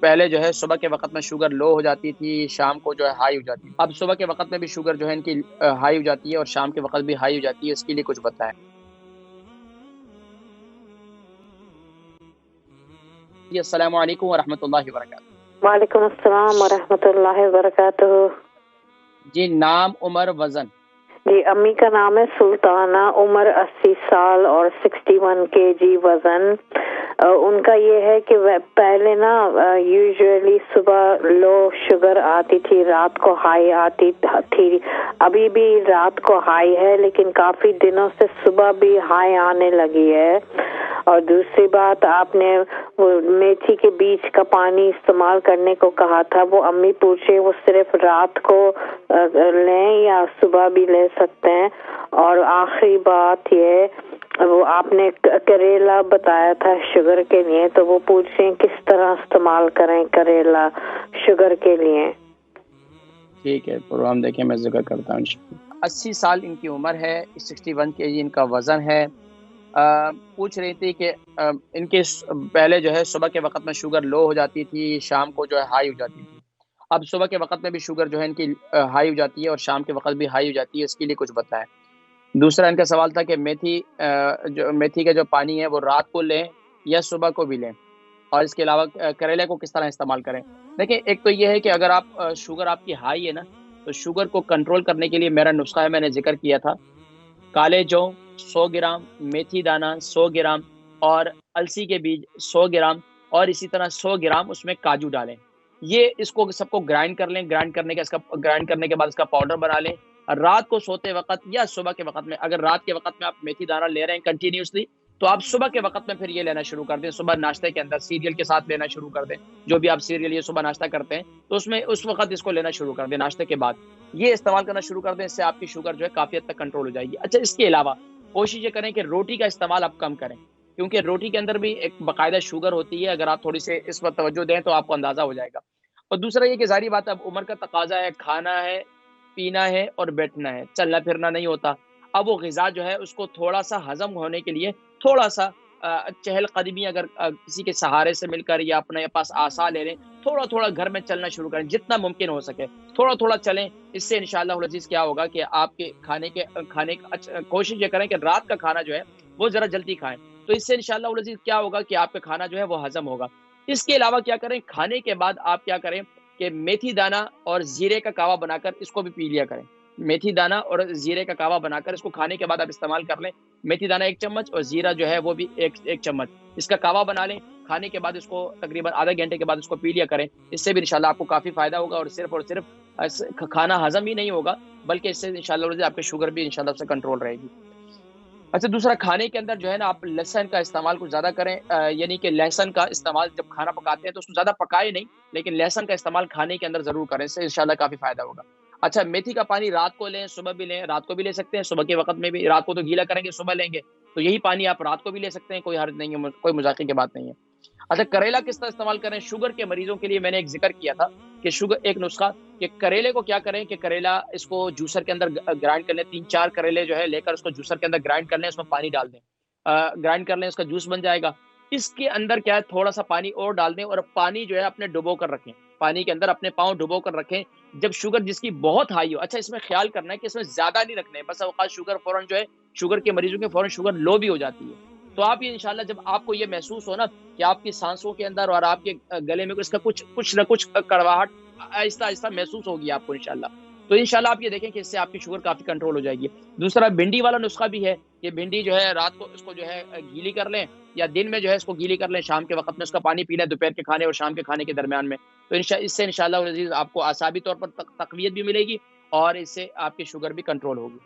पहले जो है सुबह के वक़्त में शुगर लो हो जाती थी, शाम को जो है हाई हो जाती है। अब सुबह के वक़्त में भी शुगर जो है इनकी हाई हो जाती है और शाम के वक़्त भी हाई हो जाती है, इसके लिए कुछ बताएँ? जी, अस्सलामु अलैकुम व रहमतुल्लाहि व बरकातहू। वालेकुम अस्सलाम वरहमतुल्लाहि वबरकातुहू। जी, नाम, उम्र, वज़न? जी, अम्मी का नाम है सुल्ताना, उम्र 80 साल और 61 केजी वज़न। उनका ये है कि वह पहले ना यूजुअली सुबह लो शुगर आती थी, रात को हाई आती थी। अभी भी रात को हाई है, लेकिन काफ़ी दिनों से सुबह भी हाई आने लगी है। और दूसरी बात, आपने वो मेथी के बीज का पानी इस्तेमाल करने को कहा था, वो अम्मी पूछे वो सिर्फ रात को लें या सुबह भी ले सकते हैं। और आखिरी बात ये, वो आपने करेला बताया था शुगर के लिए, तो वो पूछ रहे हैं किस तरह इस्तेमाल करें करेला शुगर के लिए। ठीक है, प्रोग्राम देखिए, मैं ज़िक्र करता हूँ इंशाअल्लाह। 80 साल इनकी उम्र है, 61 केजी इनका वज़न है। पूछ रही थी कि इनके पहले जो है सुबह के वक़्त में शुगर लो हो जाती थी, शाम को जो है हाई हो जाती थी। अब सुबह के वक़्त में भी शुगर जो है इनकी हाई हो जाती है और शाम के वक़्त भी हाई हो जाती है, इसके लिए कुछ बताएँ? दूसरा इनका सवाल था कि जो मेथी का जो पानी है वो रात को लें या सुबह को भी लें? और इसके अलावा करेले को किस तरह इस्तेमाल करें? देखिए, एक तो ये है कि अगर आप शुगर आपकी हाई है ना, तो शुगर को कंट्रोल करने के लिए मेरा नुस्खा है, मैंने ज़िक्र किया था। काले जौ 100 ग्राम, मेथी दाना 100 ग्राम और अलसी के बीज 100 ग्राम और इसी तरह 100 ग्राम उसमें काजू डालें। ये इसको सबको ग्राइंड करने के बाद इसका पाउडर बना लें। रात को सोते वक़्त या सुबह के वक़्त में, अगर रात के वक़्त में आप मेथी दाना ले रहे हैं कंटिन्यूअसली, तो आप सुबह के वक़्त में फिर ये लेना शुरू कर दें। सुबह नाश्ते के अंदर सीरियल के साथ लेना शुरू कर दें। जो भी आप सीरियल ये सुबह नाश्ता करते हैं, तो उसमें उस वक़्त इसको लेना शुरू कर दें नाश्ते के बाद। ये इस्तेमाल करना शुरू कर दें, इससे आपकी शुगर जो है काफ़ी हद तक कंट्रोल हो जाएगी। अच्छा, इसके अलावा कोशिश ये करें कि रोटी का इस्तेमाल आप कम करें, क्योंकि रोटी के अंदर भी एक बाकायदा शुगर होती है। अगर आप थोड़ी-सी इस पर तवज्जो दें, तो आपको अंदाज़ा हो जाएगा। और दूसरा ये कि ज़ाहिर बात है, अब उम्र का तकाज़ा है, खाना है, पीना है और बैठना है, चलना-फिरना नहीं होता। अब वो ग़िज़ा जो है उसको थोड़ा-सा हज़म होने के लिए थोड़ा-सा चहलकदमी अगर किसी के सहारे से मिलकर या अपने पास आसा ले लें, थोड़ा-थोड़ा घर में चलना शुरू करें, जितना मुमकिन हो सके। थोड़ा-थोड़ा चलें, इससे इंशाअल्लाहुल अज़ीज़ क्या होगा कि आपके खाने का कोशिश ये करें कि रात का खाना जो है, वो ज़रा जल्दी खाएँ। तो इससे इंशाअल्लाहुल अज़ीज़ क्या होगा कि आपका खाना जो है वो हज़म होगा। इसके अलावा क्या करें, खाने के बाद आप क्या करें कि मेथी दाना और ज़ीरे का कावा बनाकर इसको भी पी लिया करें। मेथी दाना और ज़ीरे का कावा बनाकर इसको खाने के बाद आप इस्तेमाल कर लें। मेथी दाना 1 चम्मच और ज़ीरा जो है वो भी 1 चम्मच। इसका कावा बना लें, खाने के बाद इसको तकरीबन आधे घंटे के बाद इसको पी लिया करें। इससे भी इंशाअल्लाह आपको काफ़ी फ़ायदा होगा और सिर्फ़ खाना हज़म ही नहीं होगा, बल्कि इससे इंशाअल्लाह आपकी शुगर भी इंशाअल्लाह से कंट्रोल रहेगी। अच्छा, दूसरा खाने के अंदर जो है ना, आप लहसुन का इस्तेमाल कुछ ज़्यादा करें, यानी कि लहसुन का इस्तेमाल जब खाना पकाते हैं तो उसको ज़्यादा पकाएँ नहीं, लेकिन लहसुन का इस्तेमाल खाने के अंदर ज़रूर करें, इससे इंशाअल्लाह काफ़ी फ़ायदा होगा। अच्छा, मेथी का पानी रात को लें, सुबह भी लें, रात को भी ले सकते हैं, सुबह के वक़्त में भी। रात को तो गीला करेंगे, सुबह लेंगे, तो यही पानी आप रात को भी ले सकते हैं, कोई हर्ज नहीं है, कोई मज़ाक़ी की बात नहीं है। अच्छा, करेला किस तरह इस्तेमाल करें? शुगर के मरीज़ों के लिए मैंने एक ज़िक्र किया था कि एक नुस्ख़ा कि करेले को क्या करें कि करेला इसको जूसर के अंदर ग्राइंड कर लें, 3-4 करेले जो है लेकर उसको जूसर के अंदर ग्राइंड कर लें, उसमें पानी डाल दें। ग्राइंड कर लें, उसका जूस बन जाएगा। इसके अंदर क्या है, थोड़ा-सा पानी और डाल दें और पानी जो है अपने डुबो कर रखें। पानी के अंदर अपने पाँव डुबो कर रखें, जब शुगर जिसकी बहुत हाई हो। अच्छा, इसमें ख़्याल करना है कि इसमें ज़्यादा नहीं रखना है, बस औक़ात शुगर फ़ौरन जो है, शुगर के मरीज़ों की फ़ौरन शुगर लो भी हो जाती है। तो आप ये इंशाअल्लाह, जब आपको ये महसूस हो ना कि आपकी साँसों के अंदर और आपके गले में इसका कुछ न कुछ कड़वाहट आहिस्ता-आहिस्ता महसूस होगी आपको इंशाअल्लाह। तो इंशाअल्लाह आप ये देखें कि इससे आपकी शुगर काफ़ी कंट्रोल हो जाएगी। दूसरा भिंडी वाला नुस्ख़ा भी है कि भिंडी जो है रात को इसको जो है गीली कर लें या दिन में जो है इसको गीली कर लें, शाम के वक़्त में उसका पानी पी लें, दोपहर के खाने और शाम के खाने के दरमियान में। तो इससे इंशाअल्लाह अज़ीज़ आपको असाबी तौर पर तक़वियत भी मिलेगी और इससे आपकी शुगर भी कंट्रोल होगी।